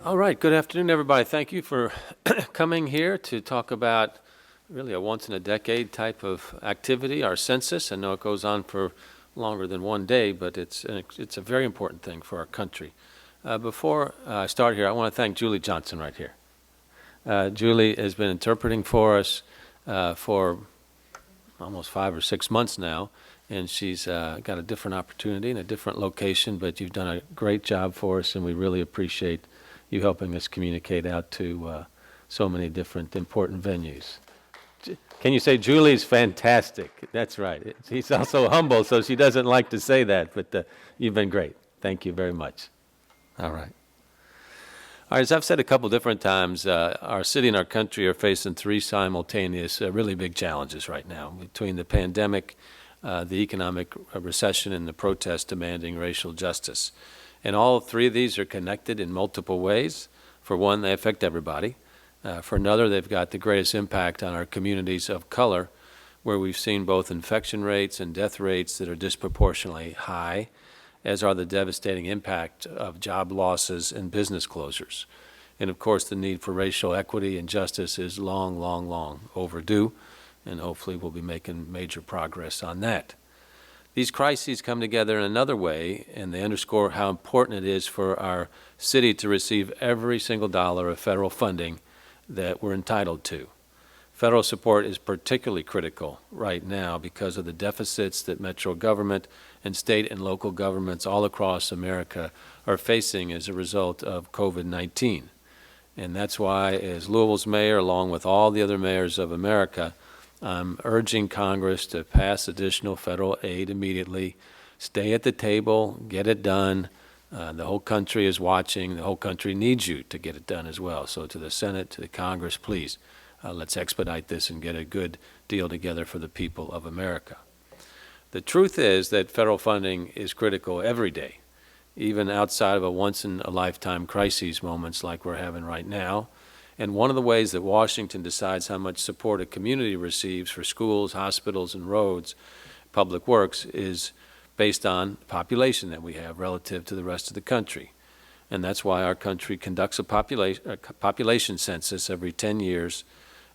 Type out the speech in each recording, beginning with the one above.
All right, good afternoon, everybody. Thank you for coming here to talk about really a once-in-a-decade type of activity, our census. I know it goes on for longer than one day, but it's a very important thing for our country. Before I start here, I want to thank Julie Johnson right here. Julie has been interpreting for us for almost 5 or 6 months now, and she's got a different opportunity in a different location, but you've done a great job for us, and we really appreciate you helping us communicate out to so many different important venues. Can you say Julie's fantastic? That's right. She's also humble, so she doesn't like to say that, but you've been great. Thank you very much. All right. All right, as I've said a couple different times, our city and our country are facing 3 simultaneous really big challenges right now, between the pandemic, the economic recession, and the protests demanding racial justice. And all 3 of these are connected in multiple ways. For one, they affect everybody. For another, they've got the greatest impact on our communities of color, where we've seen both infection rates and death rates that are disproportionately high, as are the devastating impact of job losses and business closures. And of course, the need for racial equity and justice is long, long, long overdue, and hopefully we'll be making major progress on that. These crises come together in another way, and they underscore how important it is for our city to receive every single dollar of federal funding that we're entitled to. Federal support is particularly critical right now because of the deficits that metro government and state and local governments all across America are facing as a result of COVID-19. And that's why, as Louisville's mayor, along with all the other mayors of America, I'm urging Congress to pass additional federal aid immediately. Stay at the table, get it done. The whole country is watching. The whole country needs you to get it done as well. So to the Senate, to the Congress, please, let's expedite this and get a good deal together for the people of America. The truth is that federal funding is critical every day, even outside of a once-in-a-lifetime crises moments like we're having right now. And one of the ways that Washington decides how much support a community receives for schools, hospitals, and roads, public works, is based on the population that we have relative to the rest of the country. And that's why our country conducts a population census every 10 years.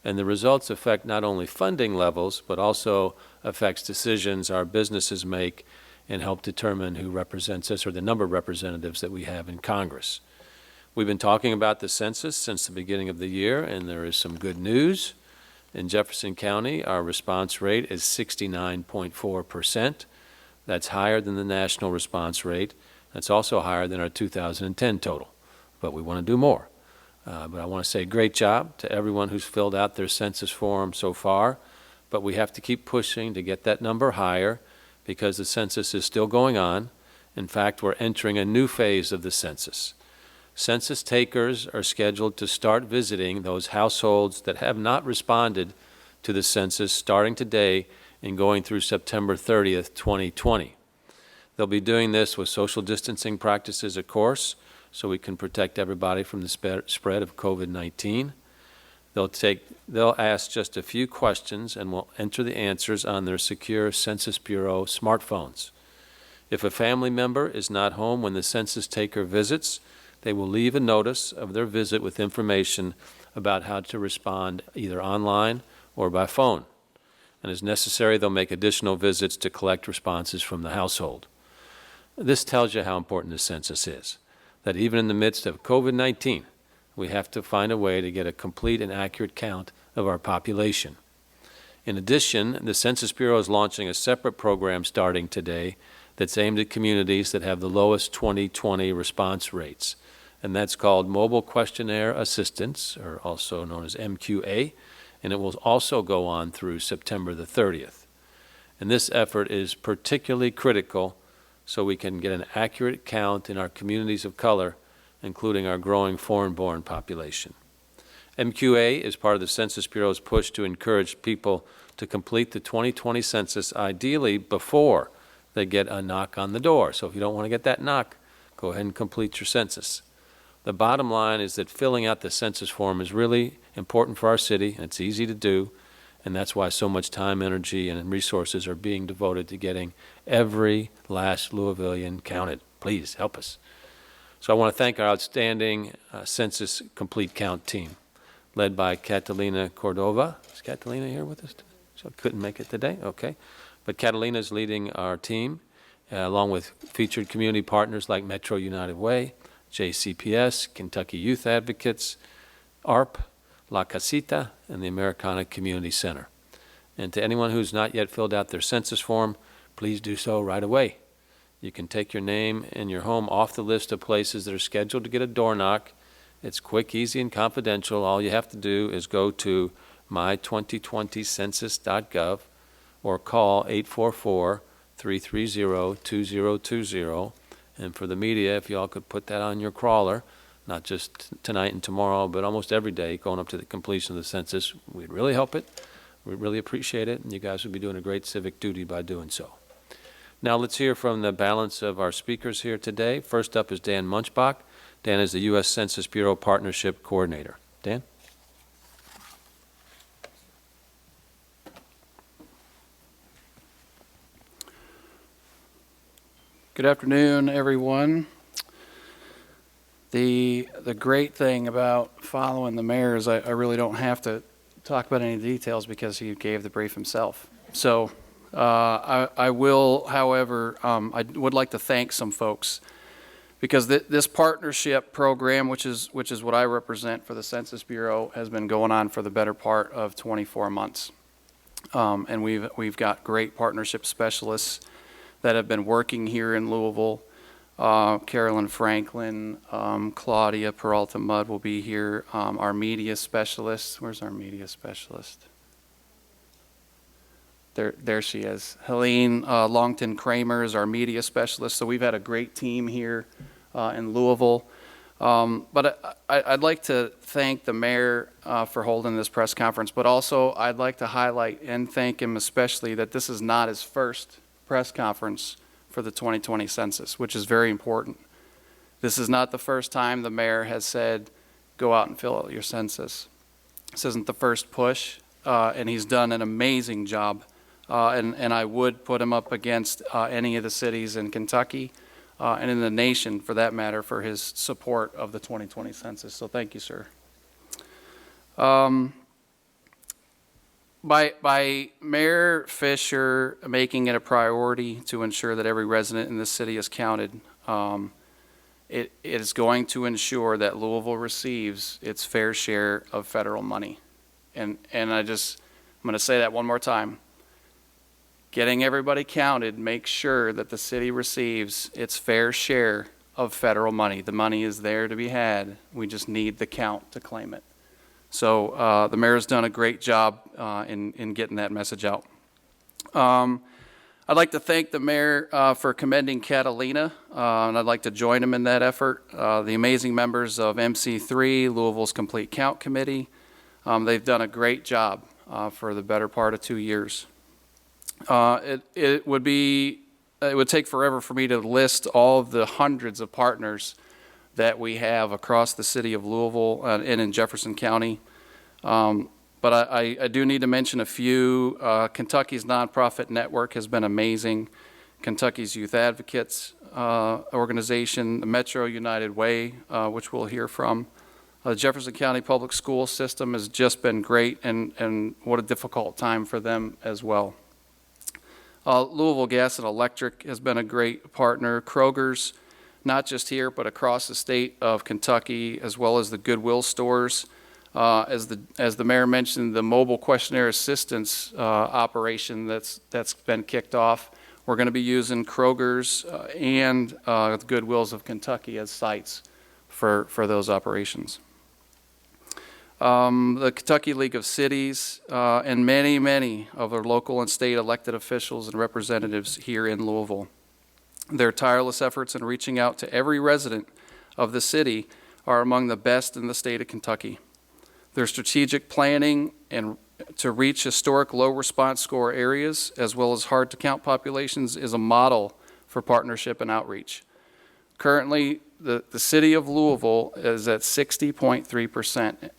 And the results affect not only funding levels, but also affects decisions our businesses make and help determine who represents us or the number of representatives that we have in Congress. We've been talking about the census since the beginning of the year, and there is some good news. In Jefferson County, our response rate is 69.4%. That's higher than the national response rate. That's also higher than our 2010 total, but we want to do more. But I want to say great job to everyone who's filled out their census form so far, but we have to keep pushing to get that number higher because the census is still going on. In fact, we're entering a new phase of the census. Census takers are scheduled to start visiting those households that have not responded to the census starting today and going through September 30th, 2020. They'll be doing this with social distancing practices, of course, so we can protect everybody from the spread of COVID-19. They'll ask just a few questions and will enter the answers on their secure Census Bureau smartphones. If a family member is not home when the census taker visits, they will leave a notice of their visit with information about how to respond either online or by phone. And as necessary, they'll make additional visits to collect responses from the household. This tells you how important the census is, that even in the midst of COVID-19, we have to find a way to get a complete and accurate count of our population. In addition, the Census Bureau is launching a separate program starting today that's aimed at communities that have the lowest 2020 response rates. And that's called Mobile Questionnaire Assistance, or also known as MQA, and it will also go on through September the 30th. And this effort is particularly critical so we can get an accurate count in our communities of color, including our growing foreign-born population. MQA is part of the Census Bureau's push to encourage people to complete the 2020 census ideally before they get a knock on the door. So if you don't want to get that knock, go ahead and complete your census. The bottom line is that filling out the census form is really important for our city, and it's easy to do, and that's why so much time, energy, and resources are being devoted to getting every last Louisvillian counted. Please help us. So I want to thank our outstanding Census Complete Count team, led by Catalina Cordova. Is Catalina here with us today? So couldn't make it today? Okay. But Catalina is leading our team, along with featured community partners like Metro United Way, JCPS, Kentucky Youth Advocates, ARP, La Casita, and the Americana Community Center. And to anyone who's not yet filled out their census form, please do so right away. You can take your name and your home off the list of places that are scheduled to get a door knock. It's quick, easy, and confidential. All you have to do is go to my2020census.gov or call 844-330-2020. And for the media, if y'all could put that on your crawler, not just tonight and tomorrow, but almost every day going up to the completion of the census, we'd really help it. We'd really appreciate it, and you guys would be doing a great civic duty by doing so. Now let's hear from the balance of our speakers here today. First up is Dan Munchbach. Dan is the U.S. Census Bureau Partnership Coordinator. Dan? Good afternoon, everyone. The great thing about following the mayor is I really don't have to talk about any details because he gave the brief himself. So I will, however, I would like to thank some folks because this partnership program, which is what I represent for the Census Bureau, has been going on for the better part of 24 months. And we've got great partnership specialists that have been working here in Louisville. Carolyn Franklin, Claudia Peralta Mudd will be here. Our media specialist, where's our media specialist? There she is. Helene Longton Kramer is our media specialist. So we've had a great team here in Louisville. But I'd like to thank the mayor for holding this press conference, but also I'd like to highlight and thank him especially that this is not his first press conference for the 2020 census, which is very important. This is not the first time the mayor has said, go out and fill out your census. This isn't the first push, and he's done an amazing job. And I would put him up against any of the cities in Kentucky and in the nation, for that matter, for his support of the 2020 census. So thank you, sir. By Mayor Fisher making it a priority to ensure that every resident in this city is counted, it is going to ensure that Louisville receives its fair share of federal money. And I'm going to say that one more time. Getting everybody counted makes sure that the city receives its fair share of federal money. The money is there to be had. We just need the count to claim it. So the mayor's done a great job in getting that message out. I'd like to thank the mayor for commending Catalina, and I'd like to join him in that effort. The amazing members of MC3, Louisville's Complete Count Committee, they've done a great job for the better part of 2 years. It would take forever for me to list all of the hundreds of partners that we have across the city of Louisville and in Jefferson County. But I do need to mention a few. Kentucky's nonprofit network has been amazing. Kentucky's Youth Advocates organization, the Metro United Way, which we'll hear from. The Jefferson County Public School System has just been great, and what a difficult time for them as well. Louisville Gas and Electric has been a great partner. Kroger's, not just here, but across the state of Kentucky, as well as the Goodwill stores. As the mayor mentioned, the mobile questionnaire assistance operation that's been kicked off. We're going to be using Kroger's and the Goodwills of Kentucky as sites for those operations. The Kentucky League of Cities and many of our local and state elected officials and representatives here in Louisville. Their tireless efforts in reaching out to every resident of the city are among the best in the state of Kentucky. Their strategic planning and to reach historic low response score areas as well as hard to count populations is a model for partnership and outreach. Currently, the city of Louisville is at 60.3%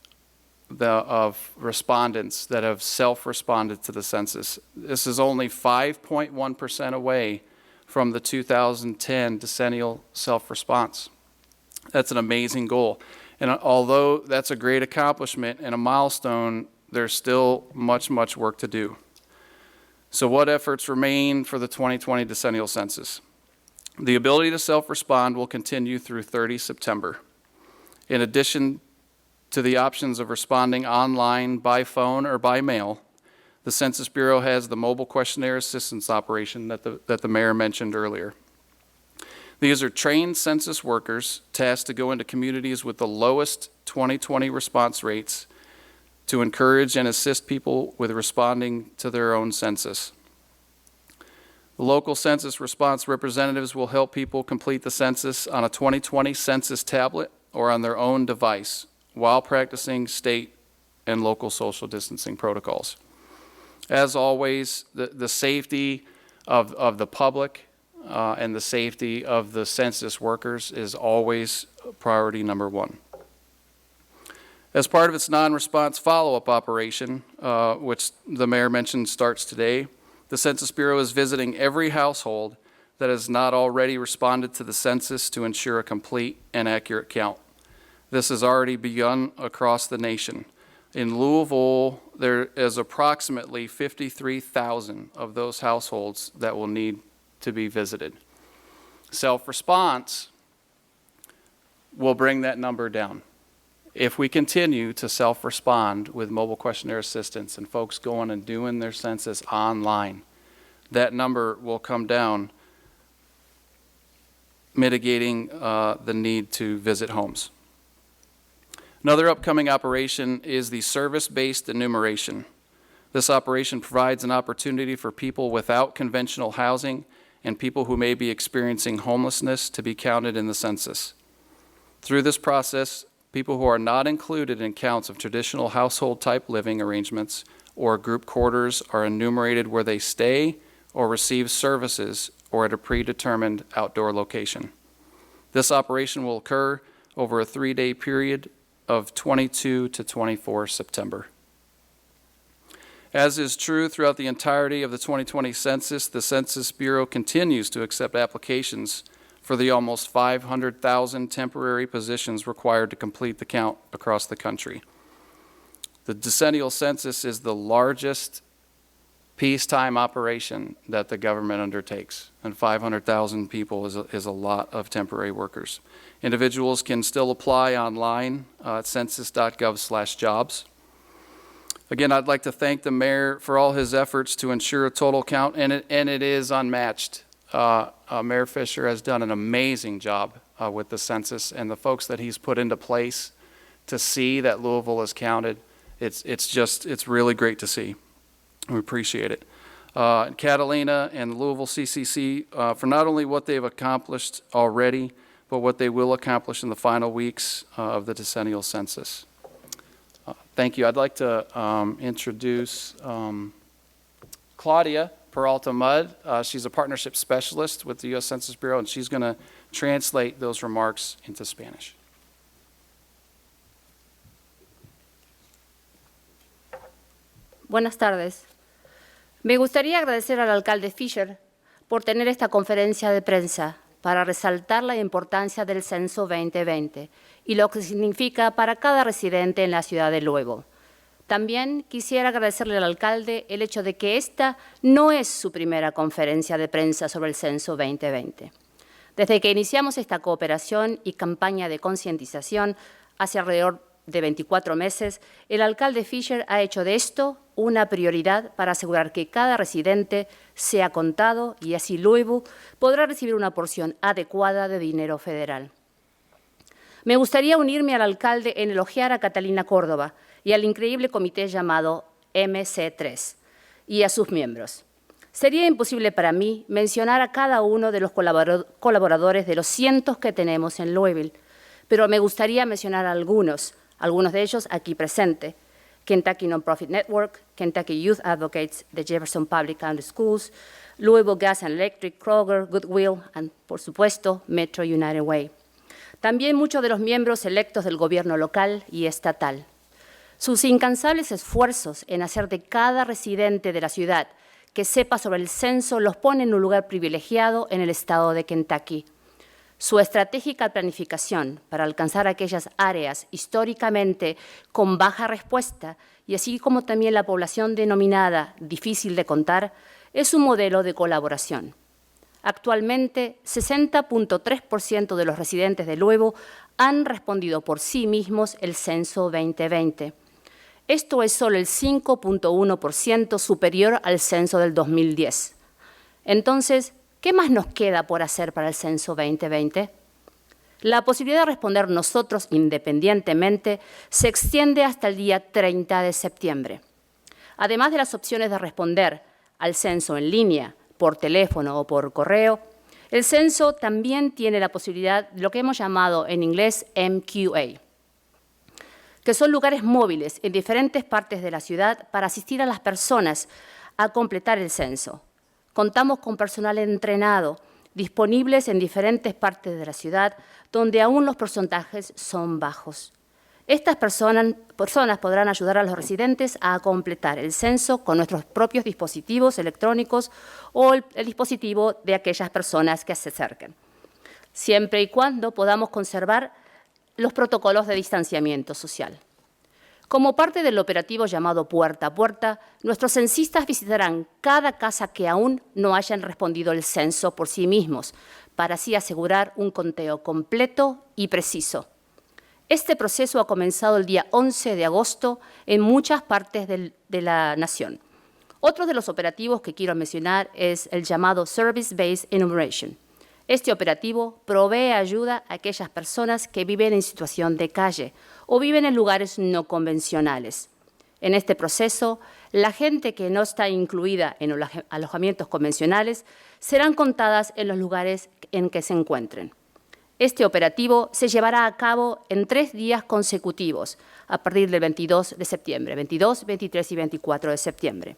of respondents that have self-responded to the census. This is only 5.1% away from the 2010 decennial self-response. That's an amazing goal. And although that's a great accomplishment and a milestone, there's still much, much work to do. So what efforts remain for the 2020 decennial census? The ability to self-respond will continue through 30 September. In addition to the options of responding online, by phone, or by mail, the Census Bureau has the mobile questionnaire assistance operation that the mayor mentioned earlier. These are trained census workers tasked to go into communities with the lowest 2020 response rates to encourage and assist people with responding to their own census. The local census response representatives will help people complete the census on a 2020 census tablet or on their own device while practicing state and local social distancing protocols. As always, the safety of the public and the safety of the census workers is always priority number one. As part of its non-response follow-up operation, which the mayor mentioned starts today, the Census Bureau is visiting every household that has not already responded to the census to ensure a complete and accurate count. This has already begun across the nation. In Louisville, there is approximately 53,000 of those households that will need to be visited. Self-response will bring that number down. If we continue to self-respond with mobile questionnaire assistance and folks going and doing their census online, that number will come down, mitigating the need to visit homes. Another upcoming operation is the service-based enumeration. This operation provides an opportunity for people without conventional housing and people who may be experiencing homelessness to be counted in the census. Through this process, people who are not included in counts of traditional household-type living arrangements or group quarters are enumerated where they stay or receive services or at a predetermined outdoor location. This operation will occur over a 3-day period of 22 to 24 September. As is true throughout the entirety of the 2020 census, the Census Bureau continues to accept applications for the almost 500,000 temporary positions required to complete the count across the country. The decennial census is the largest peacetime operation that the government undertakes, and 500,000 people is a lot of temporary workers. Individuals can still apply online at census.gov/jobs. Again, I'd like to thank the mayor for all his efforts to ensure a total count, and it is unmatched. Mayor Fisher has done an amazing job with the census, and the folks that he's put into place to see that Louisville is counted, it's really great to see. We appreciate it. Catalina and the Louisville CCC for not only what they've accomplished already, but what they will accomplish in the final weeks of the decennial census. Thank you. I'd like to introduce Claudia Peralta Mudd. She's a partnership specialist with the U.S. Census Bureau, and she's going to translate those remarks into Spanish. Buenas tardes. Me gustaría agradecer al alcalde Fisher por tener esta conferencia de prensa para resaltar la importancia del Censo 2020 y lo que significa para cada residente en la ciudad de Louisville. También quisiera agradecerle al alcalde el hecho de que esta no es su primera conferencia de prensa sobre el Censo 2020. Desde que iniciamos esta cooperación y campaña de concientización hace alrededor de 24 meses, el alcalde Fisher ha hecho de esto una prioridad para asegurar que cada residente sea contado y así Louisville podrá recibir una porción adecuada de dinero federal. Me gustaría unirme al alcalde en elogiar a Catalina Córdoba y al increíble comité llamado MC3 y a sus miembros. Sería imposible para mí mencionar a cada uno de los colaboradores de los cientos que tenemos en Louisville, pero me gustaría mencionar a algunos de ellos aquí presentes: Kentucky Nonprofit Network, Kentucky Youth Advocates, the Jefferson Public County Schools, Louisville Gas and Electric, Kroger, Goodwill, y, por supuesto, Metro United Way. También muchos de los miembros electos del gobierno local y estatal. Sus incansables esfuerzos en hacer de cada residente de la ciudad que sepa sobre el censo los pone en un lugar privilegiado en el estado de Kentucky. Su estratégica planificación para alcanzar aquellas áreas históricamente con baja respuesta y así como también la población denominada difícil de contar es un modelo de colaboración. Actualmente, 60.3% de los residentes de Louisville han respondido por sí mismos el censo 2020. Esto es solo el 5.1% superior al censo del 2010. Entonces, ¿qué más nos queda por hacer para el censo 2020? La posibilidad de responder nosotros independientemente se extiende hasta el día 30 de septiembre. Además de las opciones de responder al censo en línea, por teléfono o por correo, el censo también tiene la posibilidad de lo que hemos llamado en inglés MQA, que son lugares móviles en diferentes partes de la ciudad para asistir a las personas a completar el censo. Contamos con personal entrenado, disponibles en diferentes partes de la ciudad, donde aún los porcentajes son bajos. Estas personas podrán ayudar a los residentes a completar el censo con nuestros propios dispositivos electrónicos o el dispositivo de aquellas personas que se acerquen, siempre y cuando podamos conservar los protocolos de distanciamiento social. Como parte del operativo llamado Puerta a Puerta, nuestros censistas visitarán cada casa que aún no hayan respondido el censo por sí mismos, para así asegurar un conteo completo y preciso. Este proceso ha comenzado el día 11 de agosto en muchas partes de la nación. Otro de los operativos que quiero mencionar es el llamado Service-Based Enumeration. Este operativo provee ayuda a aquellas personas que viven en situación de calle o viven en lugares no convencionales. En este proceso, la gente que no está incluida en los alojamientos convencionales serán contadas en los lugares en que se encuentren. Este operativo se llevará a cabo en 3 días consecutivos, a partir del 22 de septiembre, 22, 23 y 24 de septiembre.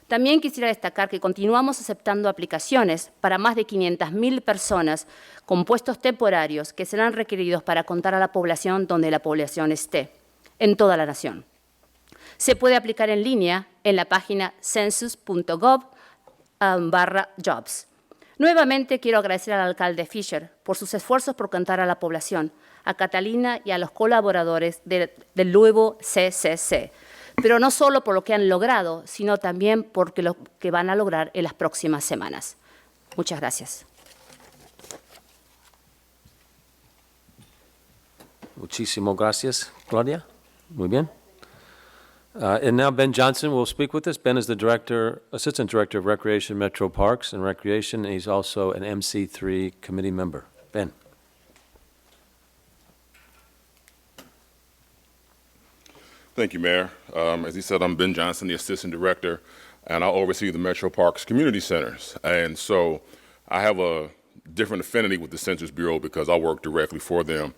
También quisiera destacar que continuamos aceptando aplicaciones para más de 500.000 personas con puestos temporarios que serán requeridos para contar a la población donde la población esté, en toda la nación. Se puede aplicar en línea en la página census.gov/jobs. Nuevamente quiero agradecer al alcalde Fisher por sus esfuerzos por contar a la población, a Catalina y a los colaboradores del Louisville CCC, pero no solo por lo que han logrado, sino también por lo que van a lograr en las próximas semanas. Muchas gracias. Muchísimas gracias, Claudia. Muy bien. And now Ben Johnson will speak with us. Ben is the Assistant Director of Recreation, Metro Parks and Recreation, and he's also an MC3 committee member. Ben. Thank you, Mayor. As he said, I'm Ben Johnson, the Assistant Director, and I oversee the Metro Parks Community Centers. And so I have a different affinity with the Census Bureau because I worked directly for them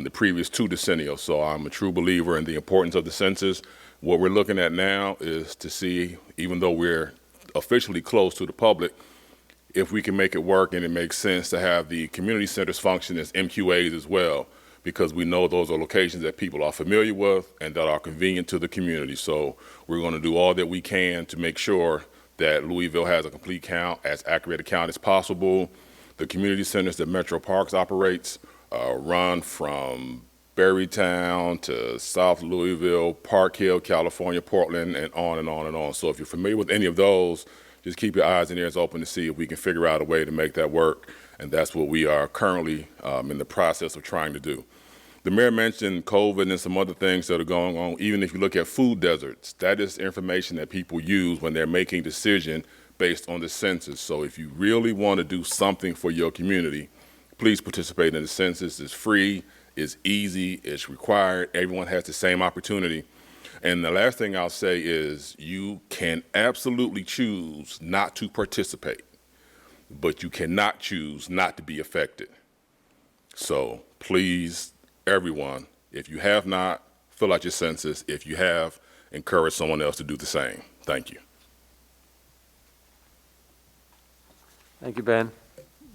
the previous 2 decennia. So I'm a true believer in the importance of the census. What we're looking at now is to see, even though we're officially closed to the public, if we can make it work and it makes sense to have the community centers function as MQAs as well, because we know those are locations that people are familiar with and that are convenient to the community. So we're going to do all that we can to make sure that Louisville has a complete count, as accurate a count as possible. The community centers that Metro Parks operates run from Berrytown to South Louisville, Park Hill, California, Portland, and on and on and on. So if you're familiar with any of those, just keep your eyes and ears open to see if we can figure out a way to make that work. And that's what we are currently in the process of trying to do. The mayor mentioned COVID and some other things that are going on. Even if you look at food deserts, that is information that people use when they're making decisions based on the census. So if you really want to do something for your community, please participate in the census. It's free. It's easy, it's required, everyone has the same opportunity. And the last thing I'll say is you can absolutely choose not to participate, but you cannot choose not to be affected. So please, everyone, if you have not, fill out your census. If you have, encourage someone else to do the same. Thank you. Thank you, Ben.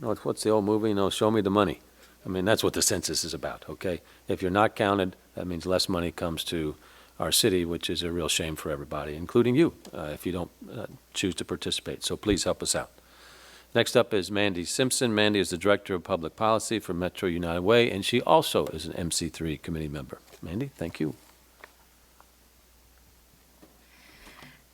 No, what's the old movie? No, show me the money. I mean, that's what the census is about, okay? If you're not counted, that means less money comes to our city, which is a real shame for everybody, including you, if you don't choose to participate. So please help us out. Next up is Mandy Simpson. Mandy is the Director of Public Policy for Metro United Way, and she also is an MC3 committee member. Mandy, thank you.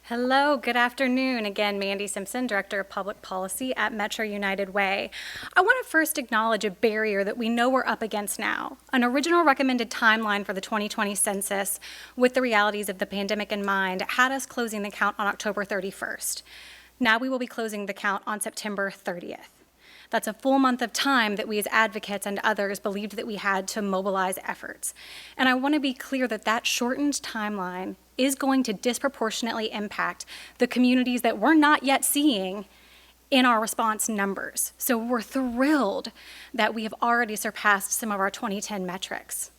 Hello, good afternoon. Again, Mandy Simpson, Director of Public Policy at Metro United Way. I want to first acknowledge a barrier that we know we're up against now. An original recommended timeline for the 2020 census with the realities of the pandemic in mind had us closing the count on October 31st. Now we will be closing the count on September 30th. That's a full month of time that we as advocates and others believed that we had to mobilize efforts. And I want to be clear that that shortened timeline is going to disproportionately impact the communities that we're not yet seeing in our response numbers. So we're thrilled that we have already surpassed some of our 2010 metrics.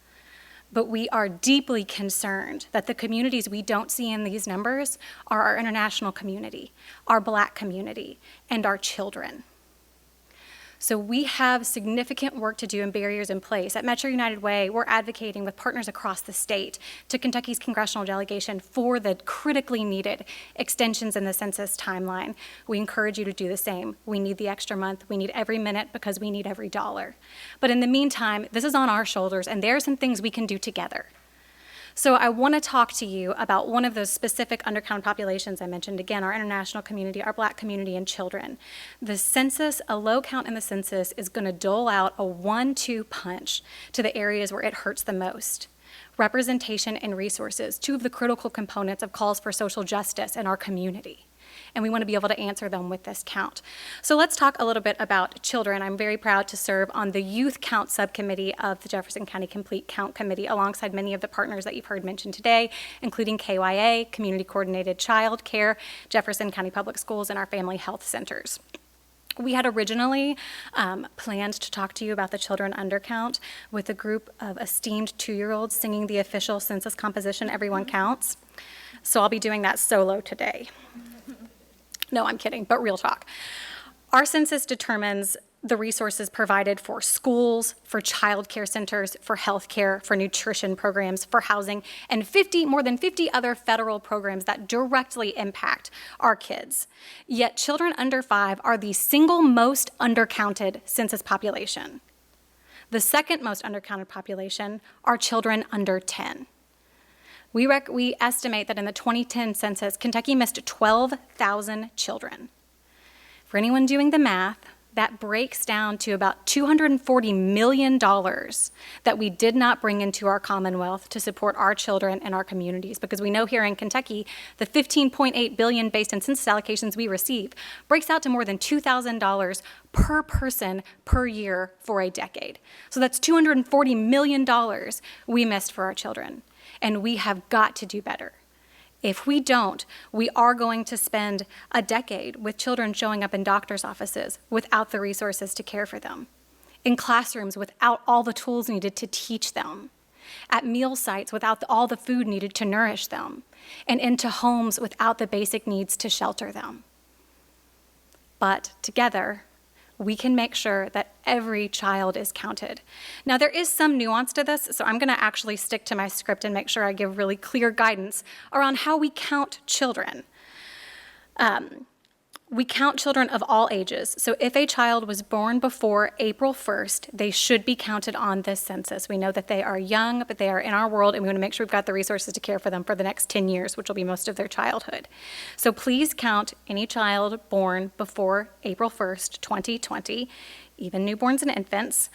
But we are deeply concerned that the communities we don't see in these numbers are our international community, our Black community, and our children. So we have significant work to do and barriers in place. At Metro United Way, we're advocating with partners across the state to Kentucky's congressional delegation for the critically needed extensions in the census timeline. We encourage you to do the same. We need the extra month. We need every minute because we need every dollar. But in the meantime, this is on our shoulders, and there are some things we can do together. So I want to talk to you about one of those specific undercounted populations I mentioned. Again, our international community, our Black community, and children. The census, a low count in the census, is going to dole out a 1-2 punch to the areas where it hurts the most. Representation and resources, two of the critical components of calls for social justice in our community. And we want to be able to answer them with this count. So let's talk a little bit about children. I'm very proud to serve on the Youth Count Subcommittee of the Jefferson County Complete Count Committee, alongside many of the partners that you've heard mentioned today, including KYA, Community Coordinated Child Care, Jefferson County Public Schools, and our family health centers. We had originally planned to talk to you about the children undercount with a group of esteemed 2-year-olds singing the official census composition, Everyone Counts. So I'll be doing that solo today. No, I'm kidding, but real talk. Our census determines the resources provided for schools, for child care centers, for health care, for nutrition programs, for housing, and more than 50 other federal programs that directly impact our kids. Yet children under 5 are the single most undercounted census population. The second most undercounted population are children under 10. We estimate that in the 2010 census, Kentucky missed 12,000 children. For anyone doing the math, that breaks down to about $240 million that we did not bring into our Commonwealth to support our children and our communities, because we know here in Kentucky, the $15.8 billion based on census allocations we receive breaks out to more than $2,000 per person per year for a decade. So that's $240 million we missed for our children. And we have got to do better. If we don't, we are going to spend a decade with children showing up in doctor's offices without the resources to care for them, in classrooms without all the tools needed to teach them, at meal sites without all the food needed to nourish them, and into homes without the basic needs to shelter them. But together, we can make sure that every child is counted. Now, there is some nuance to this, so I'm going to actually stick to my script and make sure I give really clear guidance around how we count children. We count children of all ages. So if a child was born before April 1st, they should be counted on this census. We know that they are young, but they are in our world, and we want to make sure we've got the resources to care for them for the next 10 years, which will be most of their childhood. So please count any child born before April 1st, 2020, even newborns and infants.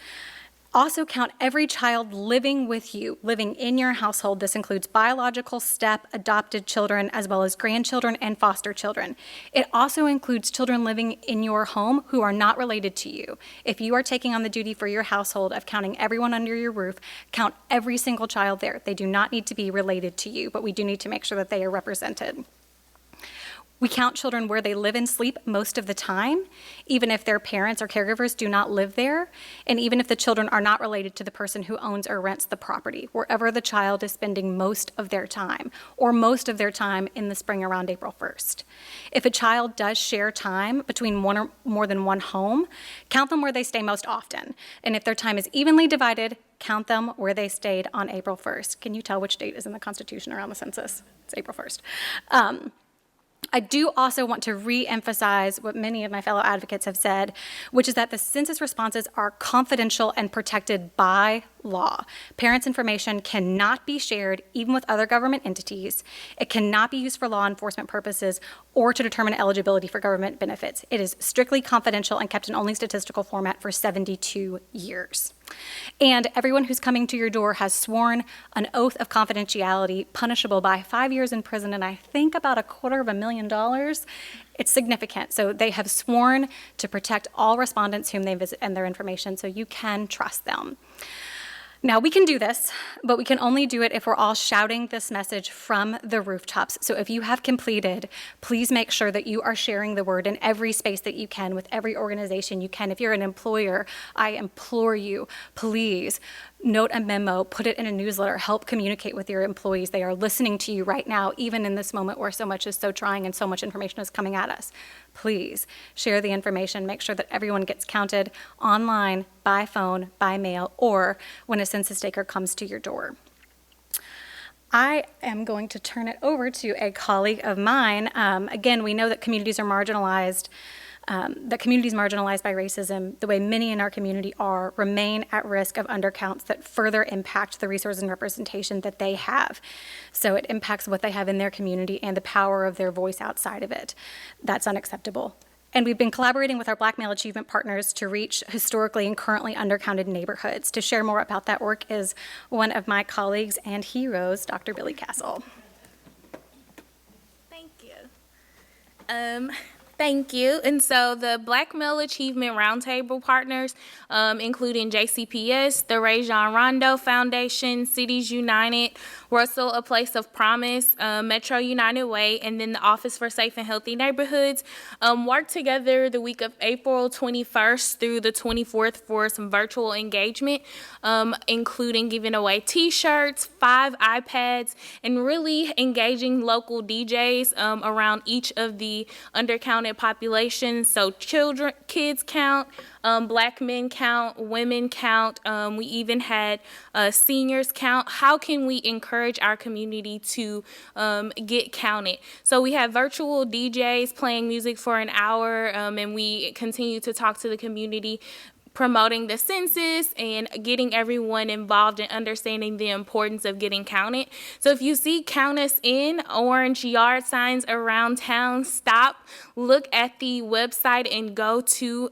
Also count every child living with you, living in your household. This includes biological, step, adopted children, as well as grandchildren and foster children. It also includes children living in your home who are not related to you. If you are taking on the duty for your household of counting everyone under your roof, count every single child there. They do not need to be related to you, but we do need to make sure that they are represented. We count children where they live and sleep most of the time, even if their parents or caregivers do not live there, and even if the children are not related to the person who owns or rents the property, wherever the child is spending most of their time, or most of their time in the spring around April 1st. If a child does share time between one or more than one home, count them where they stay most often. And if their time is evenly divided, count them where they stayed on April 1st. Can you tell which date is in the Constitution around the census? It's April 1st. I do also want to re-emphasize what many of my fellow advocates have said, which is that the census responses are confidential and protected by law. Parents' information cannot be shared even with other government entities. It cannot be used for law enforcement purposes or to determine eligibility for government benefits. It is strictly confidential and kept in only statistical format for 72 years. And everyone who's coming to your door has sworn an oath of confidentiality punishable by 5 years in prison and I think about $250,000. It's significant. So they have sworn to protect all respondents whom they visit and their information, so you can trust them. Now, we can do this, but we can only do it if we're all shouting this message from the rooftops. So if you have completed, please make sure that you are sharing the word in every space that you can with every organization you can. If you're an employer, I implore you, please note a memo, put it in a newsletter, help communicate with your employees. They are listening to you right now, even in this moment where so much is so trying and so much information is coming at us. Please share the information, make sure that everyone gets counted online, by phone, by mail, or when a census taker comes to your door. I am going to turn it over to a colleague of mine. Again, we know that communities are marginalized. That communities marginalized by racism, the way many in our community are, remain at risk of undercounts that further impact the resources and representation that they have. So it impacts what they have in their community and the power of their voice outside of it. That's unacceptable. And we've been collaborating with our Black Male Achievement partners to reach historically and currently undercounted neighborhoods. To share more about that work is one of my colleagues and heroes, Dr. Billy Castle. Thank you. Thank you. And so the Black Male Achievement Roundtable partners, including JCPS, the Ray Jean Rondo Foundation, Cities United, Russell, A Place of Promise, Metro United Way, and then the Office for Safe and Healthy Neighborhoods, worked together the week of April 21st through the 24th for some virtual engagement, including giving away T-shirts, 5 iPads, and really engaging local DJs around each of the undercounted populations. So kids count, Black men count, women count. We even had seniors count. How can we encourage our community to get counted? So we have virtual DJs playing music for an hour, and we continue to talk to the community, promoting the census and getting everyone involved in understanding the importance of getting counted. So if you see "Count Us In" orange yard signs around town, stop, look at the website and go to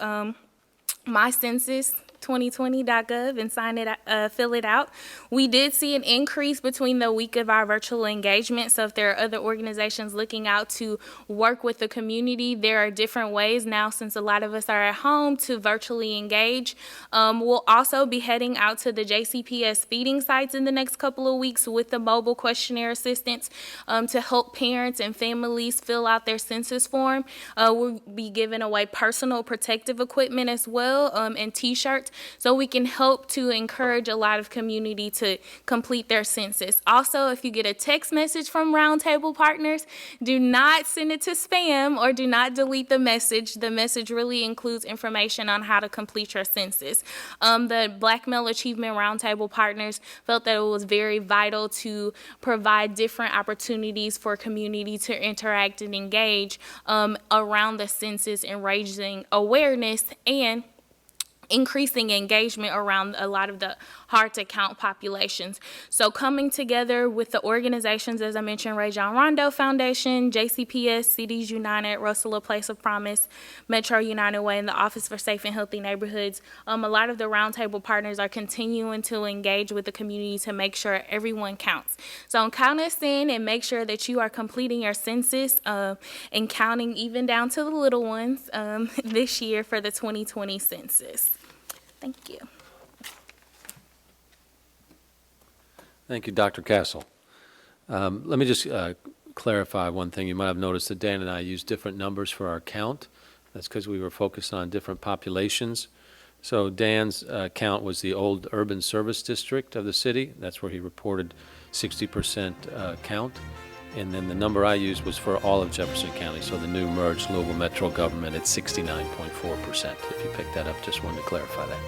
mycensus2020.gov and fill it out. We did see an increase between the week of our virtual engagement. So if there are other organizations looking out to work with the community, there are different ways now, since a lot of us are at home, to virtually engage. We'll also be heading out to the JCPS feeding sites in the next couple of weeks with the mobile questionnaire assistance to help parents and families fill out their census form. We'll be giving away personal protective equipment as well, and T-shirts, so we can help to encourage a lot of community to complete their census. Also, if you get a text message from Roundtable partners, do not send it to spam or do not delete the message. The message really includes information on how to complete your census. The Black Male Achievement Roundtable partners felt that it was very vital to provide different opportunities for community to interact and engage around the census and raising awareness and increasing engagement around a lot of the hard-to-count populations. So coming together with the organizations, as I mentioned, Ray Jean Rondo Foundation, JCPS, Cities United, Russell, A Place of Promise, Metro United Way, and the Office for Safe and Healthy Neighborhoods, a lot of the roundtable partners are continuing to engage with the community to make sure everyone counts. So count us in and make sure that you are completing your census and counting even down to the little ones this year for the 2020 census. Thank you. Thank you, Dr. Castle. Let me just clarify one thing. You might have noticed that Dan and I used different numbers for our count. That's because we were focused on different populations. So Dan's count was the old urban service district of the city. That's where he reported 60% count. And then the number I used was for all of Jefferson County, so the new merged Louisville Metro government at 69.4%. If you picked that up, just wanted to clarify that.